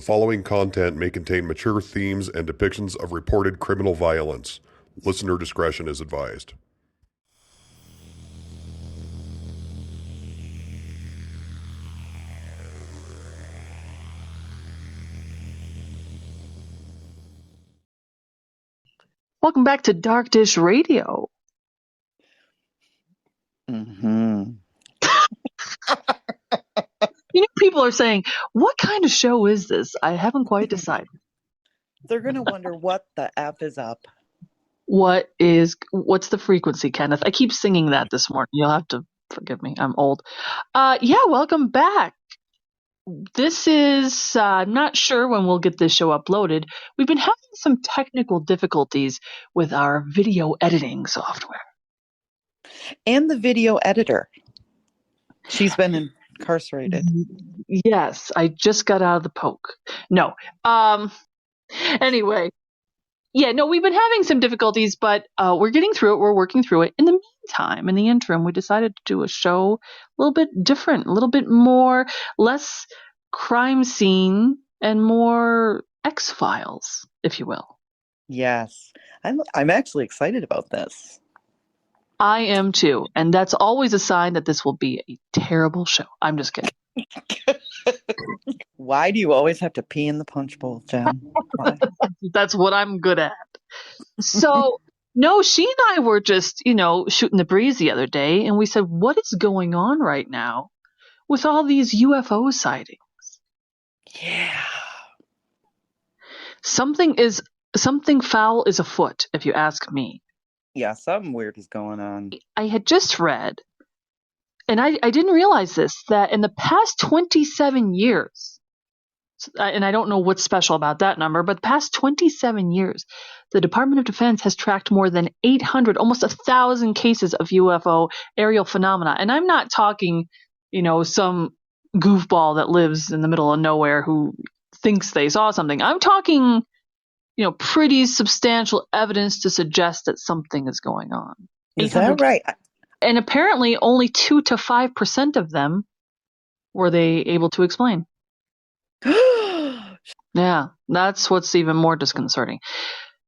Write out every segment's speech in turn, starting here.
following content may contain mature themes and depictions of reported criminal violence. Listener discretion is advised. Welcome back to Dark Dish Radio. Mm-hmm. People are saying, what kind of show is this? I haven't quite decided. They're going to wonder what the F is up. What's the frequency, Kenneth? I keep singing that this morning. You'll have to forgive me. I'm old. Welcome back. This is, I'm not sure when we'll get this show uploaded. We've been having some technical difficulties with our video editing software. And the video editor. She's been incarcerated. Yes, I just got out of the poke. No. Anyway. Yeah, no, we've been having some difficulties, but we're getting through it. We're working through it. In the meantime, in the interim, we decided to do a show a little bit different, a little bit more, less crime scene and more X-Files, if you will. Yes. I'm actually excited about this. I am too. And that's always a sign that this will be a terrible show. I'm just kidding. Why do you always have to pee in the punch bowl, Jen? Why? That's what I'm good at. So, no, she and I were just, shooting the breeze the other day, and we said, what is going on right now with all these UFO sightings? Yeah. Something foul is afoot, if you ask me. Yeah, something weird is going on. I had just read, and I didn't realize this, that in the past 27 years, and I don't know what's special about that number, but the past 27 years, the Department of Defense has tracked more than 800, almost 1,000 cases of UFO aerial phenomena. And I'm not talking, some goofball that lives in the middle of nowhere who thinks they saw something. I'm talking, pretty substantial evidence to suggest that something is going on. Is that right? And apparently only 2 to 5% of them were they able to explain. Yeah, that's what's even more disconcerting.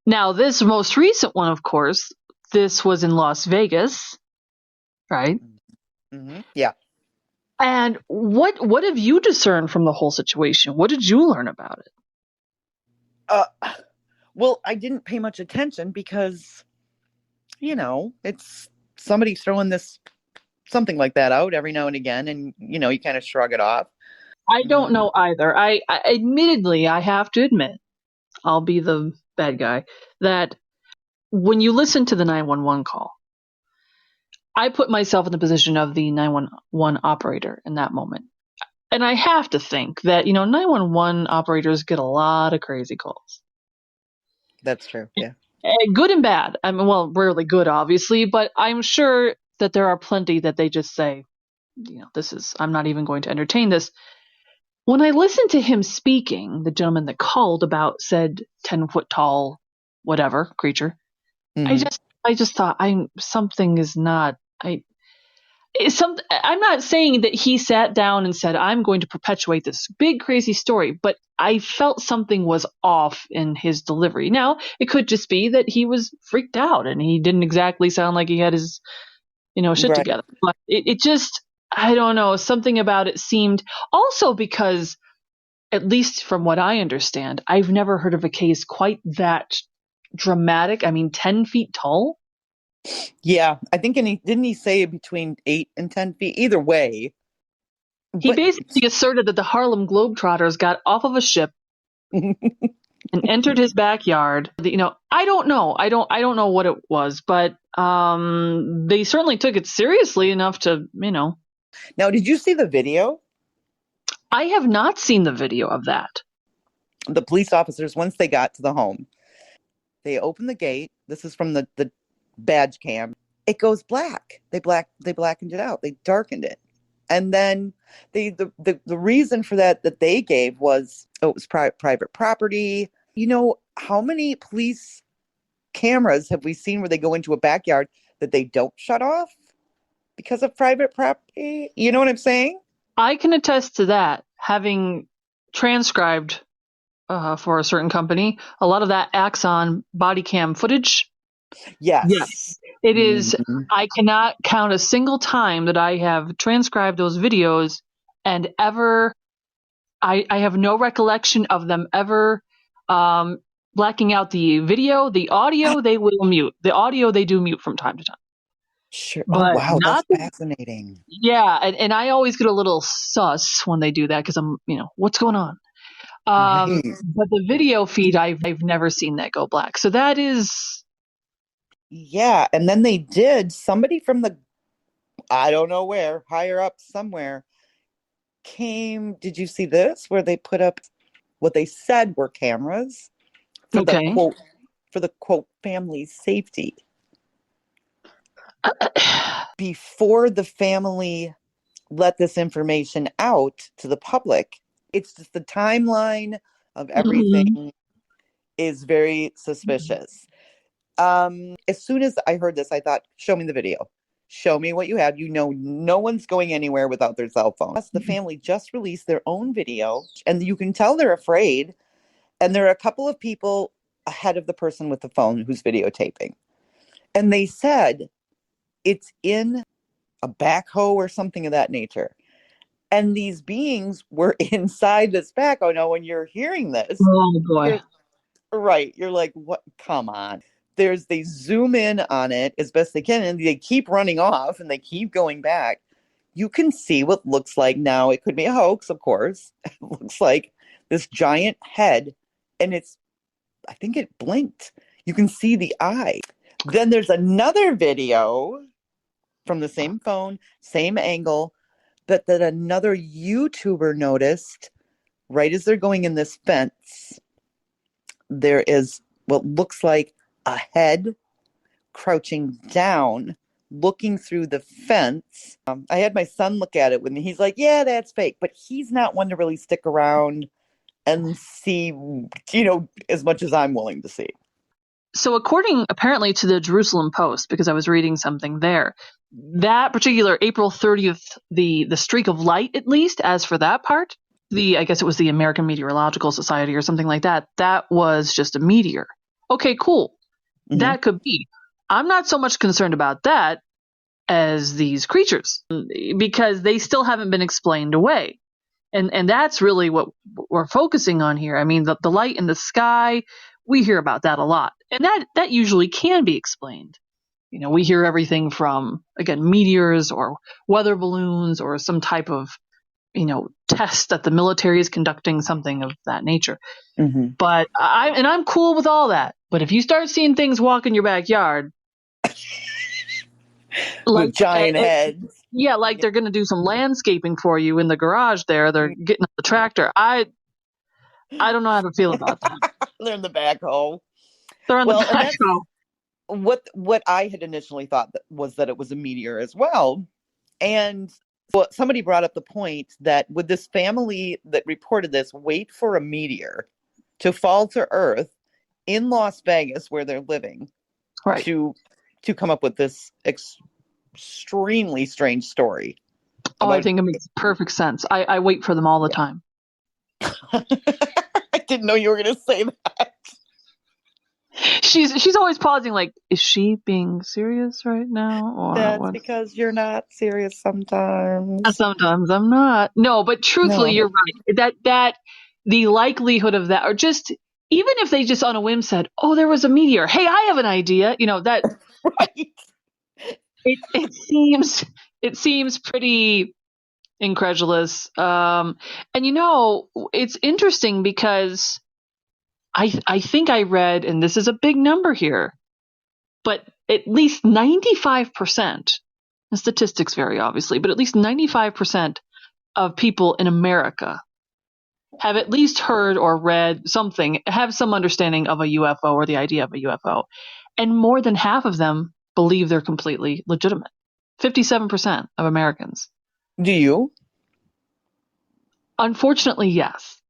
Now, this most recent one, of course, this was in Las Vegas, right? Mm-hmm. Yeah. And what have you discerned from the whole situation? What did you learn about it? Well, I didn't pay much attention because, it's somebody throwing something like that out every now and again, and, you kind of shrug it off. I don't know either. I admittedly, I have to admit, I'll be the bad guy, that when you listen to the 911 call, I put myself in the position of the 911 operator in that moment. And I have to think that, 911 operators get a lot of crazy calls. That's true, yeah. Good and bad. I mean, well, rarely good, obviously, but I'm sure that there are plenty that they just say, I'm not even going to entertain this. When I listened to him speaking, the gentleman that called about said 10-foot tall, whatever creature, mm-hmm. I just thought something is not. I'm not saying that he sat down and said, I'm going to perpetuate this big crazy story, but I felt something was off in his delivery. Now, it could just be that he was freaked out and he didn't exactly sound like he had his, shit right. together. But it just, I don't know, something about it seemed, also because, at least from what I understand, I've never heard of a case quite that dramatic. I mean, 10 feet tall. Yeah, I think, didn't he say between 8 and 10 feet? Either way. He basically asserted that the Harlem Globetrotters got off of a ship and entered his backyard. I don't know. I don't know what it was, but they certainly took it seriously enough to, Now, did you see the video? I have not seen the video of that. The police officers, once they got to the home, they opened the gate. This is from the badge cam. It goes black. They blackened it out. They darkened it. And then the reason for that they gave was, it was private property. How many police cameras have we seen where they go into a backyard that they don't shut off because of private property? You know what I'm saying? I can attest to that, having transcribed for a certain company. A lot of that acts on bodycam footage. Yes. Yes, it is. Mhm. I cannot count a single time that I have transcribed those videos and ever, I have no recollection of them ever blacking out the video. The audio they will mute. The audio they do mute from time to time. Sure. Oh, But wow. That's not the, fascinating. yeah, and I always get a little sus when they do that because I'm, what's going on? Right. But the video feed, I've never seen that go black. So that is, Yeah. And then they did, somebody from the, I don't know where, higher up somewhere came. Did you see this? Where they put up what they said were cameras for the okay. quote, family safety. Before the family let this information out to the public, it's just the timeline of Mhm. everything is very suspicious. As soon as I heard this, I thought, show me the video. Show me what you have. No one's going anywhere without their cell phone. Plus, the family just released their own video, and you can tell they're afraid. And there are a couple of people ahead of the person with the phone who's videotaping. And they said it's in a backhoe or something of that nature. And these beings were inside this backhoe. Now, when you're hearing this, Oh boy. you're right. You're like, what? Come on. They zoom in on it as best they can, and they keep running off and they keep going back. You can see what looks like, now it could be a hoax, of course. It looks like this giant head, and I think it blinked. You can see the eye. Then there's another video from the same phone, same angle, that another YouTuber noticed right as they're going in this fence. There is what looks like a head crouching down, looking through the fence. I had my son look at it when he's like, yeah, that's fake. But he's not one to really stick around and see, as much as I'm willing to see. So according apparently to the Jerusalem Post, because I was reading something there, that particular April 30th, the streak of light, at least as for that part, I guess it was the American Meteorological Society or something like that, that was just a meteor. Okay, cool. Mm-hmm. That could be. I'm not so much concerned about that as these creatures because they still haven't been explained away. And that's really what we're focusing on here. I mean, the light in the sky, we hear about that a lot. And that usually can be explained. We hear everything from, again, meteors or weather balloons or some type of, test that the military is conducting, something of that nature. Mm-hmm. But I'm cool with all that. But if you start seeing things walk in your backyard, With like, giant heads. yeah, like they're going to do some landscaping for you in the garage there. They're getting the tractor. I don't know how to feel about that. They're in the backhoe. They're on the Well, and that's backhoe. what I had initially thought was that it was a meteor as well. And somebody brought up the point that would this family that reported this wait for a meteor to fall to Earth in Las Vegas, where they're living, Right. to come up with this extremely strange story? Oh, I think it makes perfect sense. I wait for them all the time. I didn't know you were going to say that. She's always pausing, like, is she being serious right now, or That's what? because you're not serious sometimes. Sometimes I'm not. No, but truthfully, No. you're right. That the likelihood of that, or just even if they just on a whim said, "Oh, there was a meteor. Hey, I have an idea." That Right. it seems pretty incredulous. And it's interesting because I think I read, and this is a big number here, but at least 95%, the statistics vary obviously, but at least 95% of people in America have at least heard or read something, have some understanding of a UFO or the idea of a UFO. And more than half of them believe they're completely legitimate. 57% of Americans. Do you? Unfortunately, yes.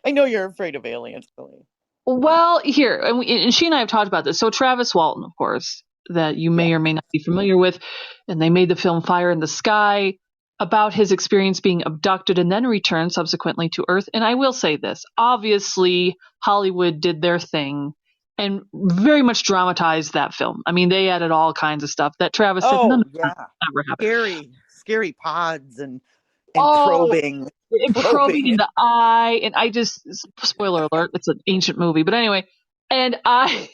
I know you're afraid of aliens, Billy. Well, here, and she and I have talked about this. So Travis Walton, of course, that you may Yeah. or may not be familiar with, and they made the film Fire in the Sky. about his experience being abducted and then returned subsequently to Earth. And I will say this, obviously Hollywood did their thing and very much dramatized that film. I mean, they added all kinds of stuff that Travis said none Oh of that yeah, ever happened. scary pods and Oh, probing, probing in probing. the eye, and I just, spoiler alert, it's an ancient movie, but anyway, and I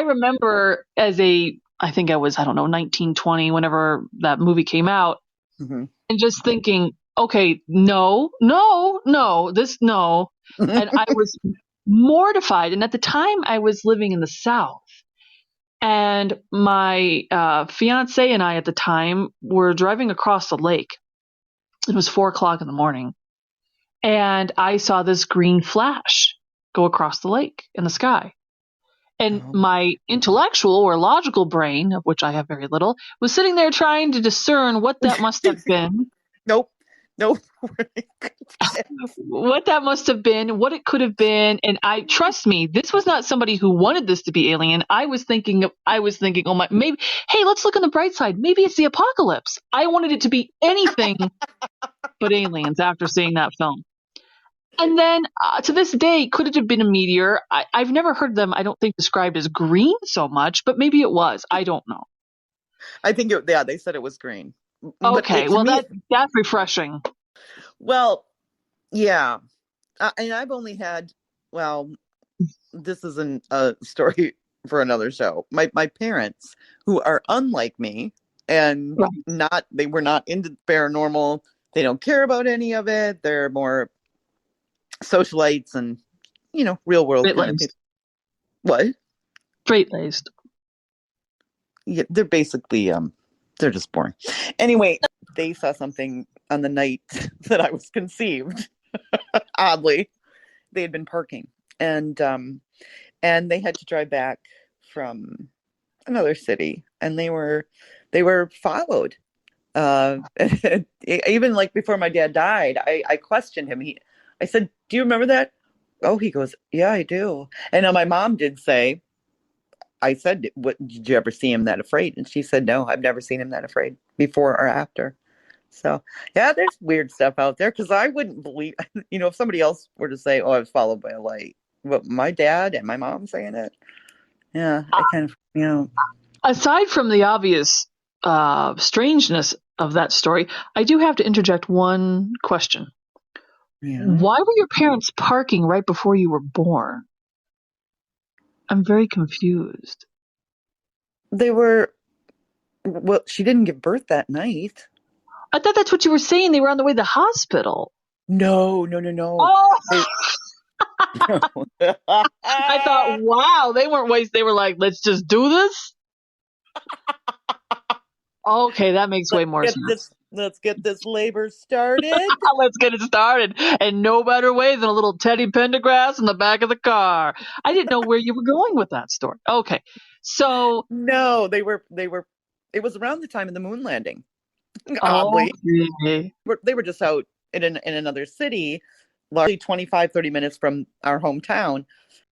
remember I think I was, I don't know, 19, 20, whenever that movie came out, Mhm. and just thinking, okay, no, no, no, this, no. And I was mortified. And at the time, I was living in the South. And my fiance and I at the time were driving across the lake. It was 4 o'clock in the morning. And I saw this green flash go across the lake in the sky. And Oh. my intellectual or logical brain, of which I have very little, was sitting there trying to discern what that must have been, Nope. Nope. what that must have been, what it could have been. And I, trust me, this was not somebody who wanted this to be alien. I was thinking, oh my, maybe, hey, let's look on the bright side. Maybe it's the apocalypse. I wanted it to be anything but aliens after seeing that film. And then to this day, could it have been a meteor? I've never heard them, I don't think, described as green so much, but maybe it was. I don't know. I think yeah, they said it was green. But Okay, to well, me, that's refreshing. well, yeah. And I've only had, well, this isn't a story for another show. My parents, who are unlike me and Right. they were not into paranormal. They don't care about any of it. They're more socialites and, real world Straight kind of people. laced. What? Straight laced. Yeah, they're basically they're just boring. Anyway, they saw something on the night that I was conceived. Oddly, they had been parking, and they had to drive back from another city, and they were followed. Even like before my dad died, I questioned him. I said, "Do you remember that?" Oh, he goes, "Yeah, I do." And now my mom did say, I said, "What did you ever see him that afraid?" And she said, "No, I've never seen him that afraid before or after." So, yeah, there's weird stuff out there because I wouldn't believe, if somebody else were to say, "Oh, I was followed by a light," but my dad and my mom saying it, yeah, I kind of, Aside from the obvious strangeness of that story, I do have to interject one question. yeah, Why were your parents parking right before you were born? I'm very confused. they were. Well, she didn't give birth that night. I thought that's what you were saying. They were on the way to the hospital. No, no, no, no. Oh, They, I thought, wow, they weren't wasting. They were like, let's just do this. Okay, that makes way more sense. let's get this labor started. Let's get it started. And no better way than a little Teddy Pendergrass in the back of the car. I didn't know where you were going with that story. Okay. So, No, they were. It was around the time of the moon landing. Oddly, okay. they were just out in another city, largely 25, 30 minutes from our hometown.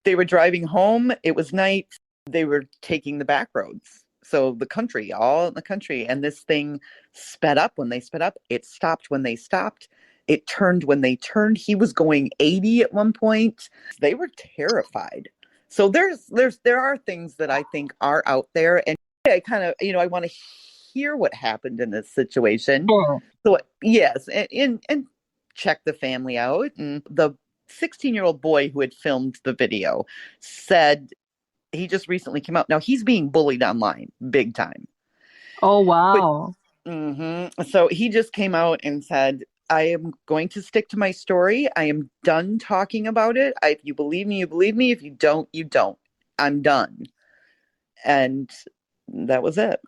They were driving home. It was night. They were taking the back roads. So the country, all in the country. And this thing sped up when they sped up. It stopped when they stopped. It turned when they turned. He was going 80 at one point. They were terrified. So there are things that I think are out there. And I kind of, I want to hear what happened in this situation. Oh. So yes, and check the family out. And the 16-year-old boy who had filmed the video said he just recently came out. Now he's being bullied online big time. Oh, But wow. so he just came out and said, "I am going to stick to my story. I am done talking about it. If you believe me, you believe me. If you don't, you don't. I'm done." And that was it.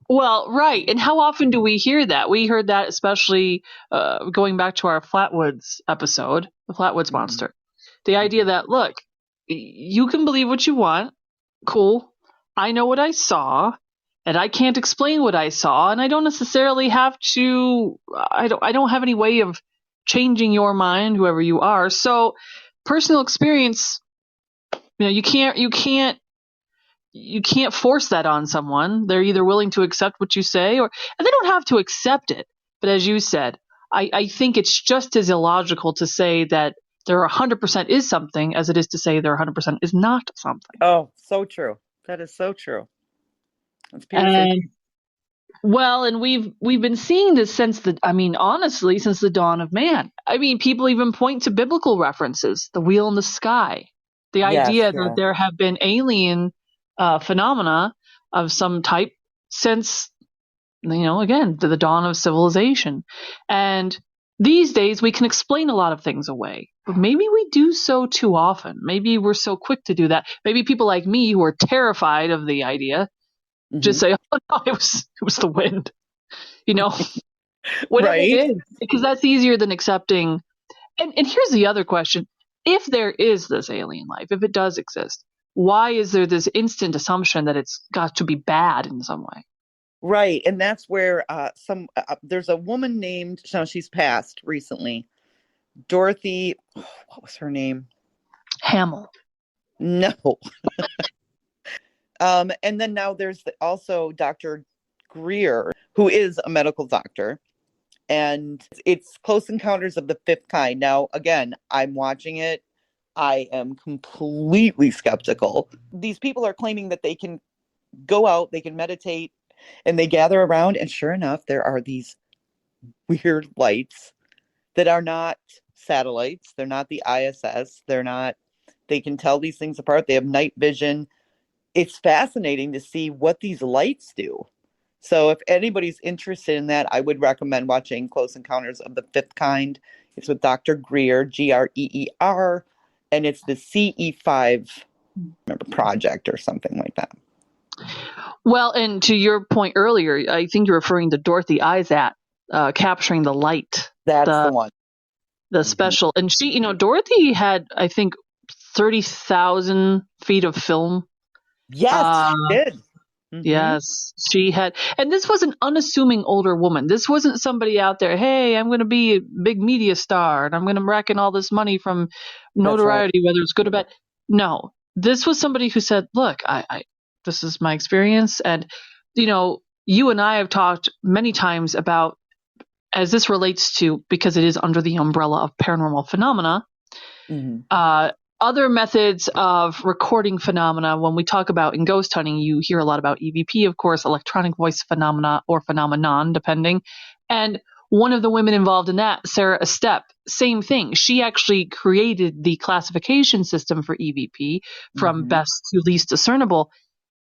Well, right. And how often do we hear that? We heard that especially going back to our Flatwoods episode, the Flatwoods Mhm. monster. The idea that, look, you can believe what you want. Cool. I know what I saw, and I can't explain what I saw, and I don't necessarily have to. I don't have any way of changing your mind, whoever you are. So, personal experience. You can't force that on someone. They're either willing to accept what you say, and they don't have to accept it. But as you said, I think it's just as illogical to say that there 100% is something as it is to say there 100% is not something. Oh, so true. That is so true. That's beautifully. And well, and we've been seeing this since honestly, since the dawn of man. I mean, people even point to biblical references, the wheel in the sky, the Yes, idea that yeah. there have been alien phenomena of some type since, again, to the dawn of civilization. And these days we can explain a lot of things away, but maybe we do so too often. Maybe we're so quick to do that. Maybe people like me who are terrified of the idea just say, "Oh no, it was the wind," whatever it Right. is, because that's easier than accepting. And here's the other question: if there is this alien life, if it does exist, why is there this instant assumption that it's got to be bad in some way? Right. And that's where there's a woman named, no, she's passed recently. Dorothy, what was her name? Hamill. No. And then now there's also Dr. Greer, who is a medical doctor. And it's Close Encounters of the Fifth Kind. Now, again, I'm watching it. I am completely skeptical. These people are claiming that they can go out, they can meditate, and they gather around. And sure enough, there are these weird lights that are not satellites. They're not the ISS. They can tell these things apart. They have night vision. It's fascinating to see what these lights do. So if anybody's interested in that, I would recommend watching Close Encounters of the Fifth Kind. It's with Dr. Greer, Greer, and it's the CE5 project or something like that. Well, and to your point earlier, I think you're referring to Dorothy Isaac capturing the light. That's the one. The special. And she, Dorothy had, I think, 30,000 feet of film. Yes, she did. Mm-hmm. Yes, she had. And this was an unassuming older woman. This wasn't somebody out there, hey, I'm going to be a big media star and I'm going to rack in all this money from notoriety, whether it's good or bad. No, this was somebody who said, look, I this is my experience. And, you and I have talked many times about, as this relates to, because it is under the umbrella of paranormal phenomena, other methods of recording phenomena. When we talk about in ghost hunting, you hear a lot about EVP, of course, electronic voice phenomena or phenomenon, depending. And one of the women involved in that, Sarah Estep, same thing. She actually created the classification system for EVP from best to least discernible.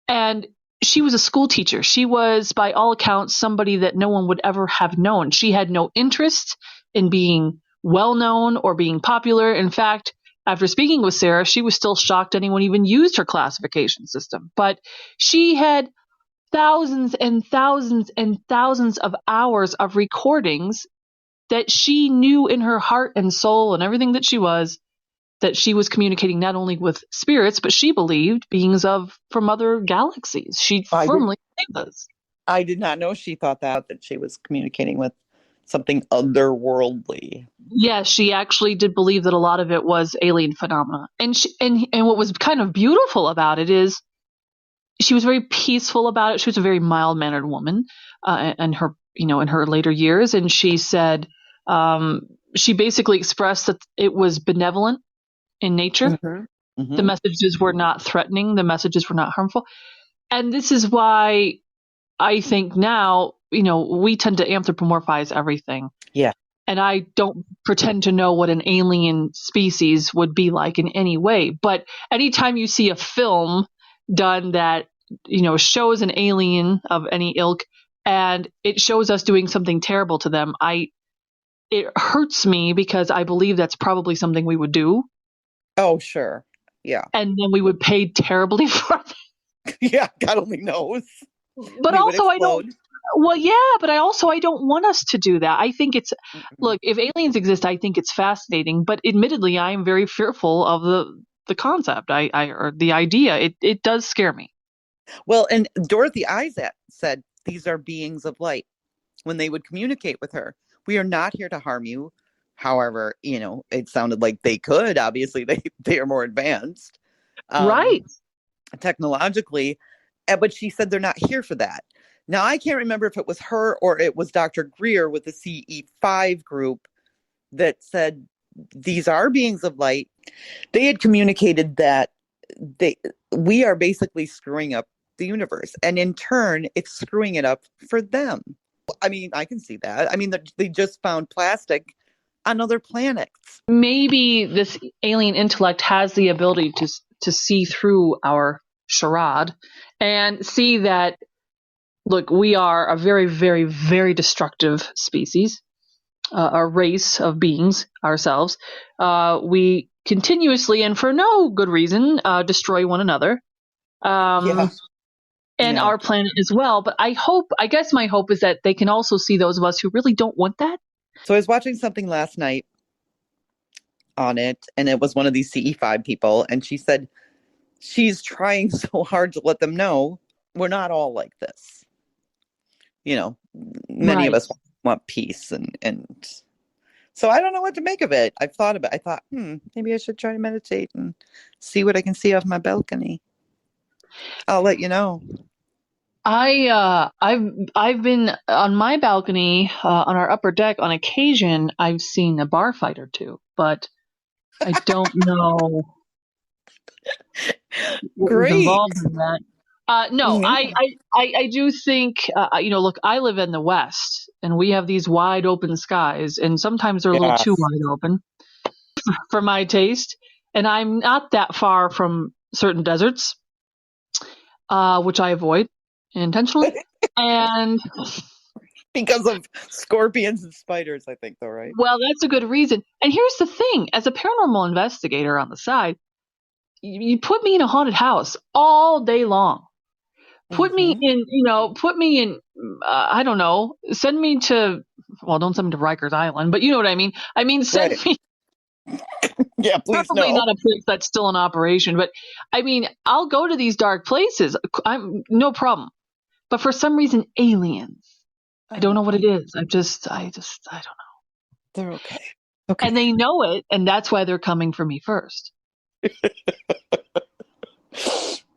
And she was a school teacher. She was, by all accounts, somebody that no one would ever have known. She had no interest in being well known or being popular. In fact, after speaking with Sarah, she was still shocked anyone even used her classification system. But she had thousands and thousands and thousands of hours of recordings that she knew in her heart and soul and everything that she was communicating not only with spirits, but she believed beings from other galaxies. She firmly believed this. I did not know she thought that she was communicating with something otherworldly. Yes, she actually did believe that a lot of it was alien phenomena. And what was kind of beautiful about it is she was very peaceful about it. She was a very mild-mannered woman, in her later years. And she said, she basically expressed that it was benevolent in nature. The messages were not threatening. The messages were not harmful. And this is why I think now, we tend to anthropomorphize everything. Yeah. And I don't pretend to know what an alien species would be like in any way. But anytime you see a film done that, shows an alien of any ilk and it shows us doing something terrible to them, it hurts me because I believe that's probably something we would do. Oh, sure. Yeah. And then we would pay terribly for it. Yeah, God only knows. But also I don't want us to do that. I think look, if aliens exist, I think it's fascinating, but admittedly I am very fearful of the concept. Or the idea. It does scare me. Well, and Dorothy Isaac said these are beings of light when they would communicate with her. We are not here to harm you. However, it sounded like they could. Obviously, they are more advanced. Right. Technologically. But she said they're not here for that. Now, I can't remember if it was her or it was Dr. Greer with the CE5 group that said these are beings of light. They had communicated that we are basically screwing up the universe, and in turn, it's screwing it up for them. I mean, I can see that. I mean, they just found plastic on other planets. Maybe this alien intellect has the ability to see through our charade and see that, look, we are a very, very, very destructive species, a race of beings ourselves. We continuously and for no good reason destroy one another. And our planet as well. But I guess my hope is that they can also see those of us who really don't want that. So I was watching something last night on it, and it was one of these CE5 people, and she said she's trying so hard to let them know we're not all like this. You know, many of us want peace, and so I don't know what to make of it. I've thought about it. I thought, maybe I should try to meditate and see what I can see off my balcony. I'll let you know. I've been on my balcony on our upper deck on occasion. I've seen a bar fight or two, but I don't know what was involved in that. No, I do think look, I live in the West, and we have these wide open skies, and sometimes they're a little too wide open for my taste. And I'm not that far from certain deserts, which I avoid intentionally, and because of scorpions and spiders, I think, though, right? Well, that's a good reason. And here's the thing: as a paranormal investigator on the side, you put me in a haunted house all day long. Put me in, I don't know, send me to, well, don't send me to Rikers Island, but you know what I mean. I mean, send me. Yeah, please Probably not a place that's still in operation, but I mean, I'll go to these dark places. I'm no problem. But for some reason, aliens. I don't know what it is. I don't know. They're okay. And they know it, and that's why they're coming for me first.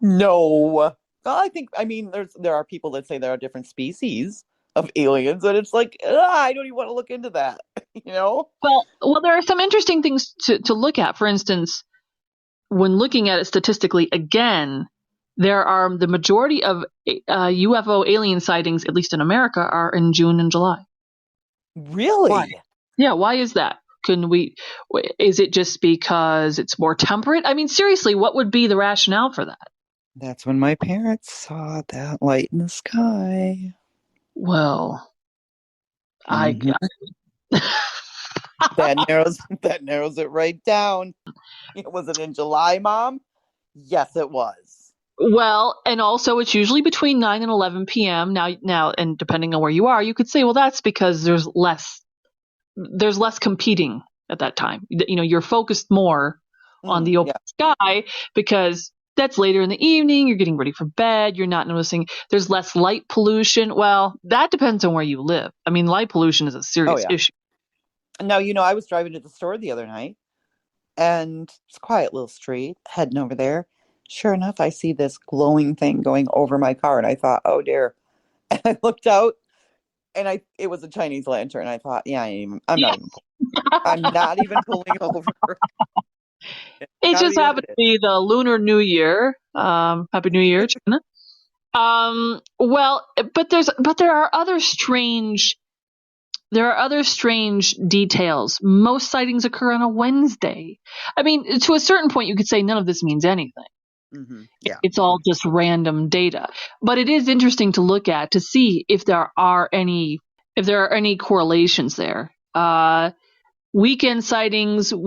No. Well, I mean, there are people that say there are different species of aliens, and it's like, I don't even want to look into that, you know? Well, there are some interesting things to look at. For instance, when looking at it statistically, again, there are the majority of UFO alien sightings, at least in America, are in June and July. Really? Why? Yeah, why is that? Is it just because it's more temperate? I mean, seriously, what would be the rationale for that? That's when my parents saw that light in the sky. Well, that narrows it right down. Was it in July, Mom? Yes, it was. Well, and also it's usually between 9 and 11 p.m. Now, and depending on where you are, you could say, well, that's because there's less competing at that time. You know, you're focused more on the open sky because that's later in the evening. You're getting ready for bed. You're not noticing there's less light pollution. Well, that depends on where you live. I mean, light pollution is a serious issue. Now, I was driving to the store the other night, and it's a quiet little street, heading over there. Sure enough, I see this glowing thing going over my car, and I thought, oh dear. And I looked out, and it was a Chinese lantern. I thought, I'm not even pulling over. It just happened to be the Lunar New Year. Happy New Year, China. Well, but there are other strange details. Most sightings occur on a Wednesday. I mean, to a certain point, you could say none of this means anything. Mm-hmm. Yeah. It's all just random data. But it is interesting to look at to see if there are any correlations there. Weekend sightings you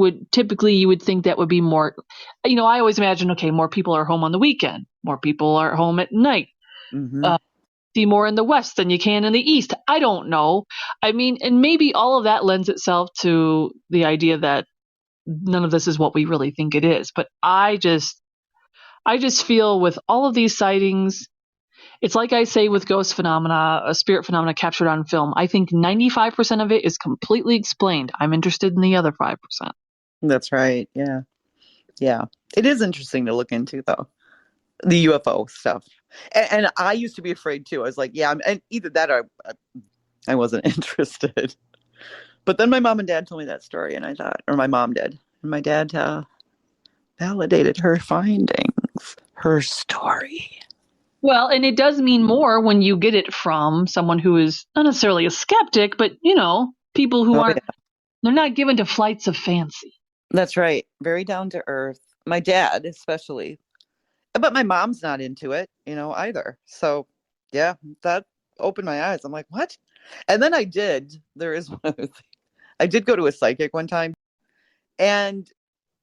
would think that would be more, I always imagine, okay, more people are home on the weekend. More people are home at night. Mm-hmm. See more in the West than you can in the East. I don't know. I mean, and maybe all of that lends itself to the idea that none of this is what we really think it is. But I just feel with all of these sightings, it's like I say with ghost phenomena, spirit phenomena captured on film. I think 95% of it is completely explained. I'm interested in the other 5%. That's right. Yeah. Yeah. It is interesting to look into, though. the UFO stuff. And I used to be afraid too. I was like, yeah, and either that or I wasn't interested. But then my mom and dad told me that story, and I thought, or my mom did, and my dad validated her findings, her story. Well, and it does mean more when you get it from someone who is not necessarily a skeptic, but, people who Oh, aren't, yeah. they're not given to flights of fancy. That's right. Very down to earth. My dad, especially. But my mom's not into it, either. So, yeah, that opened my eyes. I'm like, what? And then there is one other thing. I did go to a psychic one time, and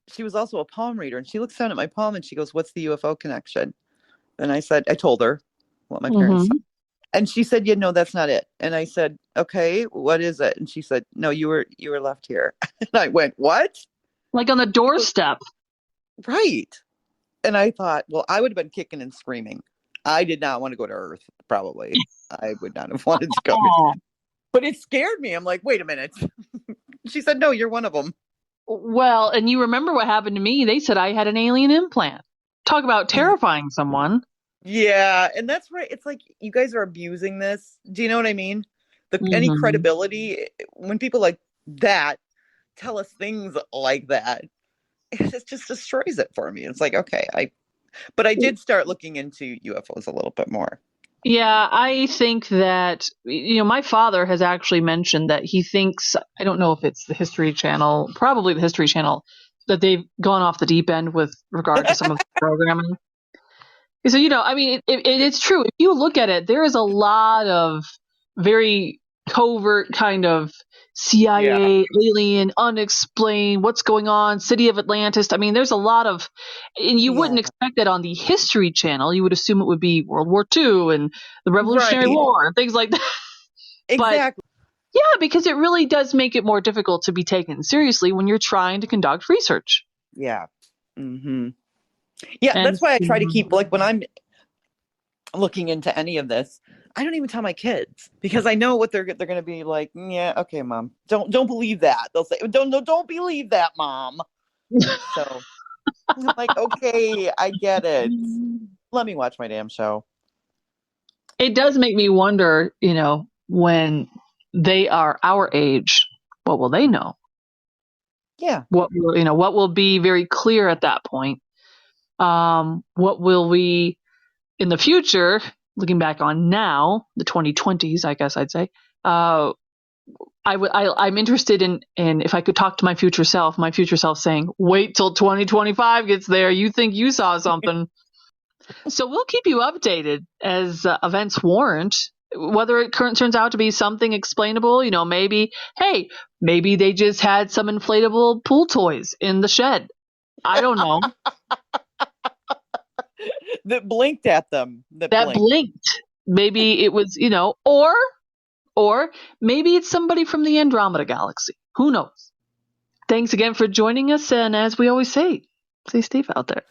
she was also a palm reader. And she looks down at my palm and she goes, what's the UFO connection? And I told her what my parents said. And she said, yeah, no, that's not it. And I said, okay, what is it? And she said, no, you were left here. And I went, what? Like on the doorstep. Right. And I thought, well, I would have been kicking and screaming. I did not want to go to Earth, probably. I would not have wanted to go. But it scared me. I'm like, wait a minute. She said, no, you're one of them. Well, and you remember what happened to me. They said I had an alien implant. Talk about terrifying someone. Yeah, and that's right. It's like you guys are abusing this. Do you know what I mean? Any credibility when people like that tell us things like that, it just destroys it for me. It's like, okay, but I did start looking into UFOs a little bit more. Yeah, I think that, my father has actually mentioned that he thinks, I don't know if it's the History Channel, probably the History Channel, that they've gone off the deep end with regard to some of the programming. So, it's true. If you look at it, there is a lot of very covert kind of CIA, alien, unexplained, what's going on, City of Atlantis. I mean, there's a lot of, and you wouldn't expect that on the History Channel. You would assume it would be World War II and the Revolutionary War and things like that. Exactly. But, yeah, because it really does make it more difficult to be taken seriously when you're trying to conduct research. Yeah. Mm-hmm. Yeah, And that's why I try to keep, like, when I'm looking into any of this, I don't even tell my kids because I know what they're going to be like. Yeah, okay, mom. Don't believe that. They'll say, don't believe that, mom. So I'm like, okay, I get it. Let me watch my damn show. It does make me wonder, when they are our age, what will they know? Yeah. What will be very clear at that point? What will we in the future, looking back on now, the 2020s, I guess I'd say, I'm interested in if I could talk to my future self saying, wait till 2025 gets there. You think you saw something. So we'll keep you updated as events warrant, whether it turns out to be something explainable. Maybe they just had some inflatable pool toys in the shed. I don't know. That blinked at them. That blinked. Maybe it was, or maybe it's somebody from the Andromeda Galaxy. Who knows? Thanks again for joining us. And as we always say, stay safe out there.